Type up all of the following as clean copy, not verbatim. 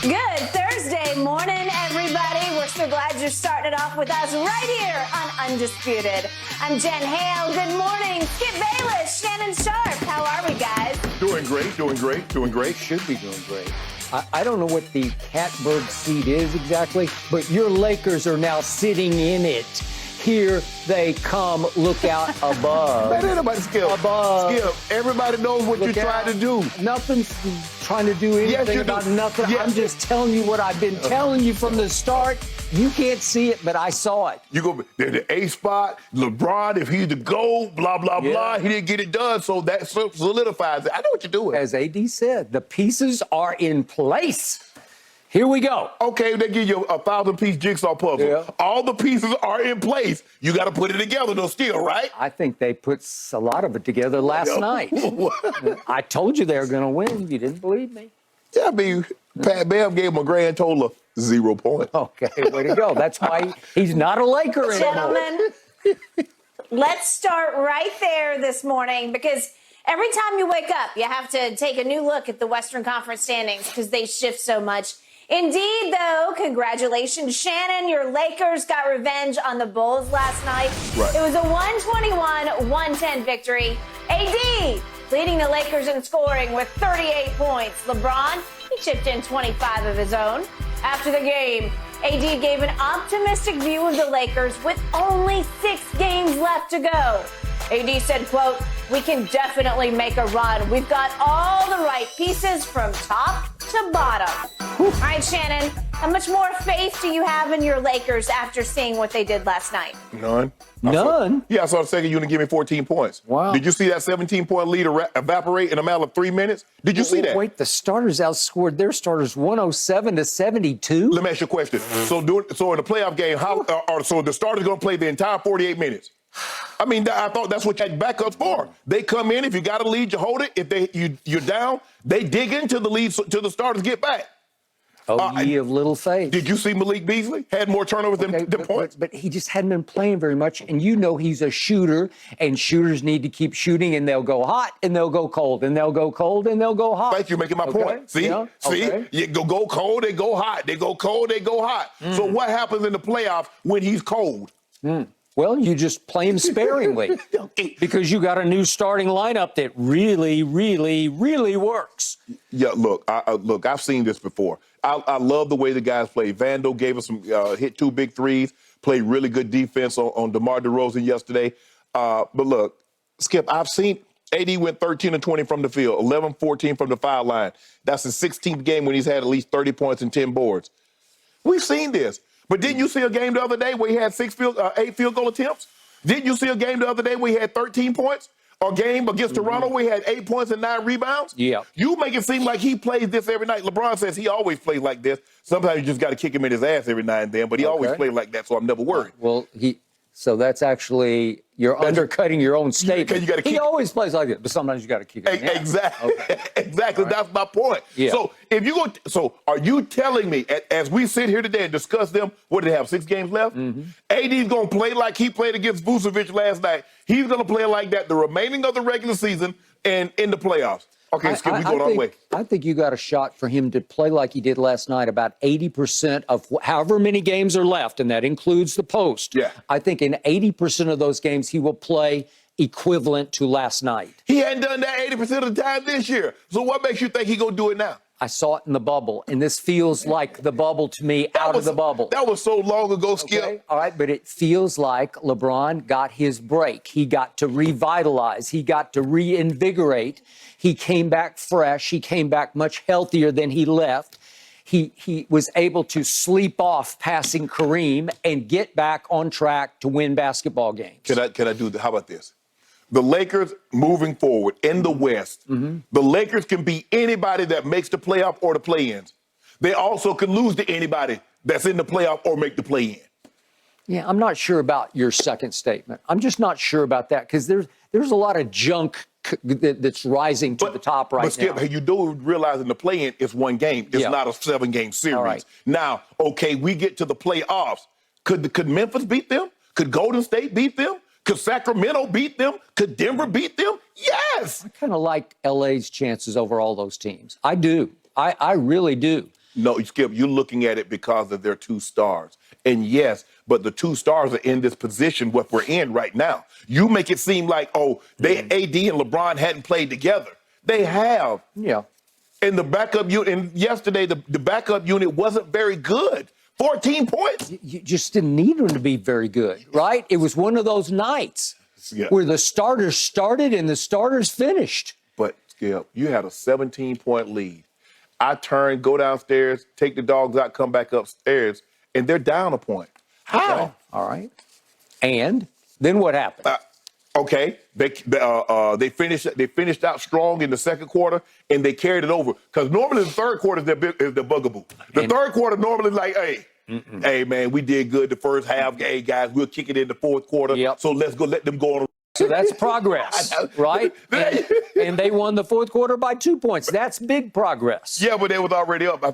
Good Thursday morning, everybody. We're so glad you're starting it off with us right here on Undisputed. I'm Jen Hale. Good morning. Skip Bayless, Shannon Sharp. How are we, guys? Doing great. Should be doing great. I don't know what the catbird seat is exactly, but your Lakers are now sitting in it. Here they come. Look out above. Man, ain't nobody Skip. Above. Skip, everybody knows what you're trying to do. Nothing's trying to do anything about nothing. Yes. I'm just telling you what I've been telling you from the start. You can't see it, but I saw it. You go the A spot, LeBron, if he's the GOAT, blah, blah, blah. He didn't get it done, so that solidifies it. I know what you're doing. As AD said, the pieces are in place. Here we go. Okay, they give you a 1,000-piece jigsaw puzzle. Yeah. All the pieces are in place. You got to put it together, though, still, right? I think they put a lot of it together last night. I told you they were going to win. You didn't believe me. Yeah, I mean, Pat Bev gave him a grand total of 0 points. Okay, way to go. That's why he's not a Laker anymore. Gentlemen, let's start right there this morning because every time you wake up, you have to take a new look at the Western Conference standings because they shift so much. Indeed, though, congratulations, Shannon. Your Lakers got revenge on the Bulls last night. Right. It was a 121-110 victory. AD leading the Lakers in scoring with 38 points. LeBron, he chipped in 25 of his own. After the game, AD gave an optimistic view of the Lakers with only 6 games left to go. AD said, quote, "We can definitely make a run. We've got all the right pieces from top to bottom." All right, Shannon, how much more faith do you have in your Lakers after seeing what they did last night? None. None? I saw the second unit give me 14 points. Wow. Did you see that 17-point lead evaporate in a matter of 3 minutes? Did you see that? Wait, the starters outscored their starters 107-72? Let me ask you a question. So in the playoff game, so the starters going to play the entire 48 minutes? I mean, I thought that's what your backups for. They come in, if you got a lead, you hold it. If you're down, they dig into the lead till the starters get back. Oh, ye of little faith. Did you see Malik Beasley? Had more turnovers than points. But he just hadn't been playing very much, and you know he's a shooter, and shooters need to keep shooting, and they'll go hot, and they'll go cold, and they'll go cold, and they'll go hot. Thank you, making my point. See? Yeah. See? Okay. You go cold, they go hot. They go cold, they go hot. So what happens in the playoffs when he's cold? Well, you just play him sparingly because you got a new starting lineup that really, really, really works. Yeah, look, I've seen this before. I love the way the guys play. Vando gave us some hit 2 big threes, played really good defense on DeMar DeRozan yesterday. But look, Skip, I've seen AD went 13-20 from the field, 11-14 from the foul line. That's his 16th game when he's had at least 30 points and 10 boards. We've seen this. But didn't you see a game the other day where he had 8 field goal attempts? Didn't you see a game the other day where he had 13 points? A game against Toronto where he had 8 points and 9 rebounds? Yeah. You make it seem like he plays this every night. LeBron says he always plays like this. Sometimes you just got to kick him in his ass every now and then, but he always plays like that, so I'm never worried. Well, so that's actually, you're undercutting your own statement. He always plays like it, but sometimes you got to kick him in the ass. Exactly. Okay. Exactly. Right. That's my point. Yeah. So are you telling me, as we sit here today and discuss them, what do they have, 6 games left? AD's going to play like he played against Vucevic last night. He's going to play like that the remaining of the regular season and in the playoffs. Okay, Skip, we going our way. I think you got a shot for him to play like he did last night, about 80% of however many games are left, and that includes the post. Yeah. I think in 80% of those games he will play equivalent to last night. He hadn't done that 80% of the time this year. So what makes you think he's going to do it now? I saw it in the bubble, and this feels like the bubble to me out of the bubble. That was so long ago, Skip. Okay, all right, but it feels like LeBron got his break. He got to revitalize. He got to reinvigorate. He came back fresh. He came back much healthier than he left. He was able to sleep off passing Kareem and get back on track to win basketball games. Can I do how about this? The Lakers moving forward in the West, the Lakers can beat anybody that makes the playoff or the play-ins. They also can lose to anybody that's in the playoff or make the play-in. Yeah, I'm not sure about your second statement. I'm just not sure about that because there's a lot of junk that's rising to the top right now. But Skip, you do realize in the play-in, it's 1 game. It's not a 7-game series. Right. Now, okay, we get to the playoffs. Could Memphis beat them? Could Golden State beat them? Could Sacramento beat them? Could Denver beat them? Yes. I kind of like LA's chances over all those teams. I do. I really do. No, Skip, you're looking at it because of their two stars. And yes, but the two stars are in this position, what we're in right now. You make it seem like, oh, they AD and LeBron hadn't played together. They have. Yeah. And the backup unit, and yesterday, the backup unit wasn't very good. 14 points. You just didn't need them to be very good, right? It was one of those nights where the starters started and the starters finished. But, Skip, you had a 17-point lead. I turn, go downstairs, take the dogs out, come back upstairs, and they're down a point. How? Okay. All right. And then what happened? Okay, they finished out strong in the second quarter, and they carried it over. Because normally the third quarter is the bugaboo. The third quarter normally like, hey, man, we did good the first half. Hey, guys, we'll kick it in the fourth quarter. Yep. So let's go let them go on. So that's progress, right? And they won the fourth quarter by 2 points. That's big progress. Yeah, but they was already up. I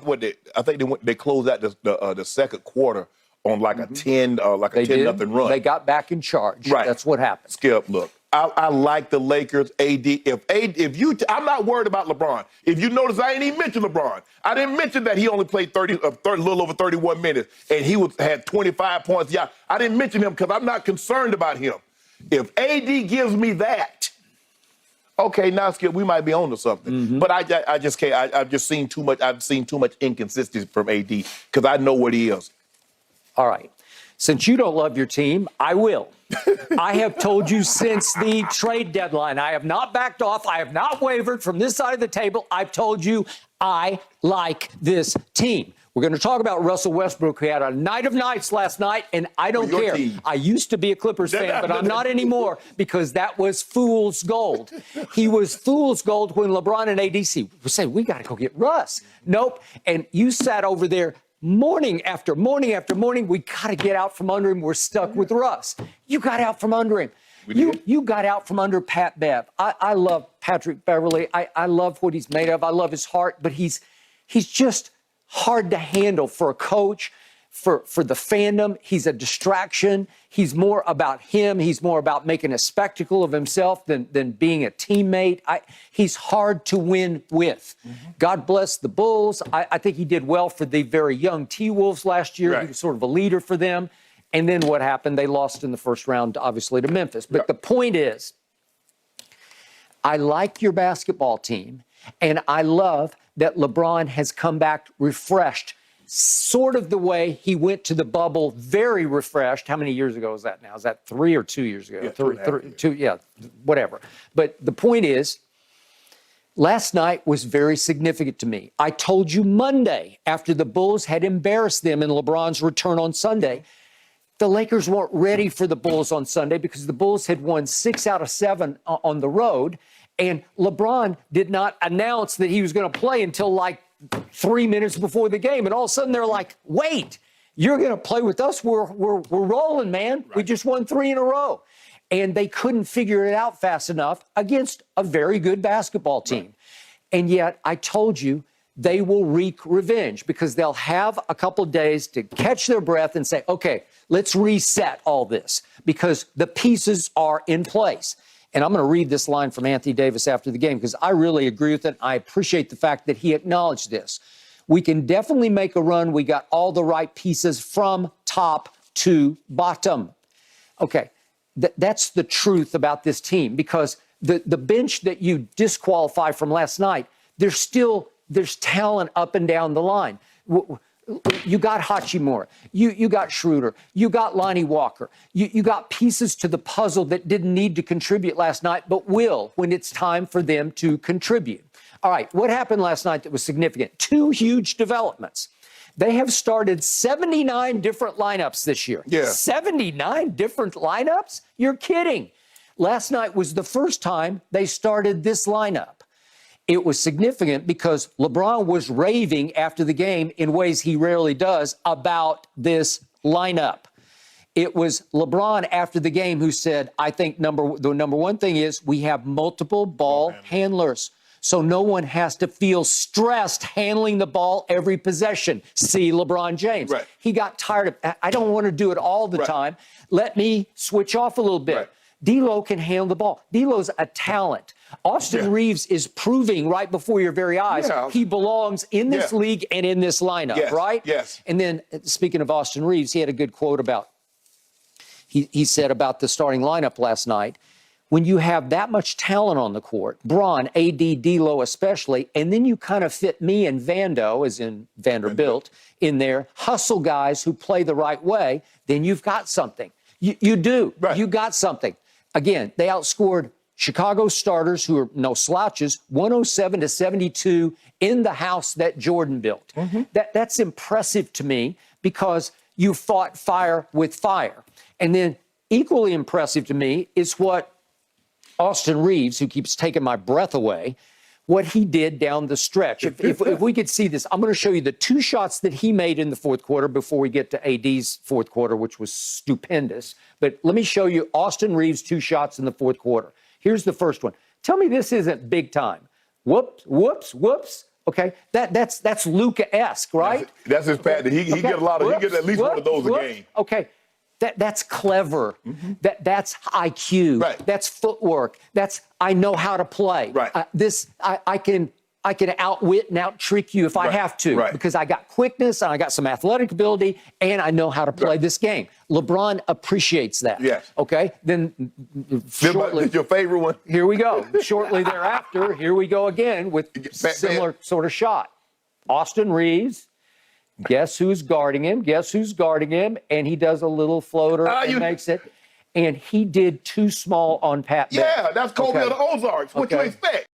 think they closed out the second quarter on like a 10-0 run. They got back in charge. Right. That's what happened. Skip, look, I like the Lakers. I'm not worried about LeBron. If you notice, I ain't even mentioned LeBron. I didn't mention that he only played a little over 31 minutes, and he had 25 points. Yeah, I didn't mention him because I'm not concerned about him. If AD gives me that, okay, now Skip, we might be on to something. But I just can't. I've just seen too much. I've seen too much inconsistency from AD because I know what he is. All right. Since you don't love your team, I will. I have told you since the trade deadline. I have not backed off. I have not wavered from this side of the table. I've told you I like this team. We're going to talk about Russell Westbrook, who had a night of nights last night, and I don't care. Team. I used to be a Clippers fan, but I'm not anymore because that was fool's gold. He was fool's gold when LeBron and AD said, we got to go get Russ. Nope. And you sat over there morning after morning after morning. We got to get out from under him. We're stuck with Russ. You got out from under him. You got out from under Pat Bev. I love Patrick Beverley. I love what he's made of. I love his heart, but he's just hard to handle for a coach, for the fandom. He's a distraction. He's more about him. He's more about making a spectacle of himself than being a teammate. He's hard to win with. God bless the Bulls. I think he did well for the very young T-Wolves last year. Right. He was sort of a leader for them. And then what happened? They lost in the first round, obviously, to Memphis. But the point is, I like your basketball team, and I love that LeBron has come back refreshed, sort of the way he went to the bubble, very refreshed. How many years ago is that now? Is that 3 or 2 years ago? Yeah, two, whatever. But the point is, last night was very significant to me. I told you Monday, after the Bulls had embarrassed them in LeBron's return on Sunday, the Lakers weren't ready for the Bulls on Sunday because the Bulls had won 6 out of 7 on the road. And LeBron did not announce that he was going to play until like 3 minutes before the game. And all of a sudden they're like, wait, you're going to play with us? We're rolling, man. Right. We just won 3 in a row. And they couldn't figure it out fast enough against a very good basketball team. Right. And yet I told you they will wreak revenge because they'll have a couple of days to catch their breath and say, okay, let's reset all this because the pieces are in place. And I'm going to read this line from Anthony Davis after the game because I really agree with it. I appreciate the fact that he acknowledged this. We can definitely make a run. We got all the right pieces from top to bottom. Okay, that's the truth about this team because the bench that you disqualify from last night, there's talent up and down the line. You got Hachimura, you got Schroeder, you got Lonnie Walker, you got pieces to the puzzle that didn't need to contribute last night, but will when it's time for them to contribute. All right, what happened last night that was significant? 2 huge developments. They have started 79 different lineups this year. Yeah. 79 different lineups? You're kidding. Last night was the first time they started this lineup. It was significant because LeBron was raving after the game in ways he rarely does about this lineup. It was LeBron after the game who said, I think the number one thing is we have multiple ball handlers. So no one has to feel stressed handling the ball every possession. See LeBron James. Right. He got tired of, I don't want to do it all the time. Let me switch off a little bit. Right. D'Lo can handle the ball. D'Lo's a talent. Austin Reeves is proving right before your very eyes he belongs in this league and in this lineup, right? Yes. And then, speaking of Austin Reeves, he had a good quote about, he said about the starting lineup last night, when you have that much talent on the court, Bron, AD, D'Lo especially, and then you kind of fit me and Vando, as in Vanderbilt, in there, hustle guys who play the right way, then you've got something. You do. Right. You got something. Again, they outscored Chicago starters, who are no slouches, 107-72 in the house that Jordan built. That's impressive to me because you fought fire with fire. And then equally impressive to me is what Austin Reeves, who keeps taking my breath away, what he did down the stretch. If we could see this, I'm going to show you the 2 shots that he made in the fourth quarter before we get to AD's fourth quarter, which was stupendous. But let me show you Austin Reeves' 2 shots in the fourth quarter. Here's the first one. Tell me this isn't big time. Whoops, whoops, whoops. Okay, that's Luka-esque, right? That's his pattern. He get a lot of. He get at least one of those a game. Okay. That's clever. That's IQ. Right. That's footwork. That's I know how to play. Right. I can outwit and out-trick you if I have to because I got quickness and I got some athletic ability and I know how to play this game. LeBron appreciates that. Yes. Okay. Then shortly, your favorite one. Here we go. Shortly thereafter, here we go again with similar sort of shot. Austin Reeves. Guess who's guarding him? Guess who's guarding him? And he does a little floater and makes it. And he did too small on Pat Bev. Yeah, that's Kobe of the Ozarks. What you expect?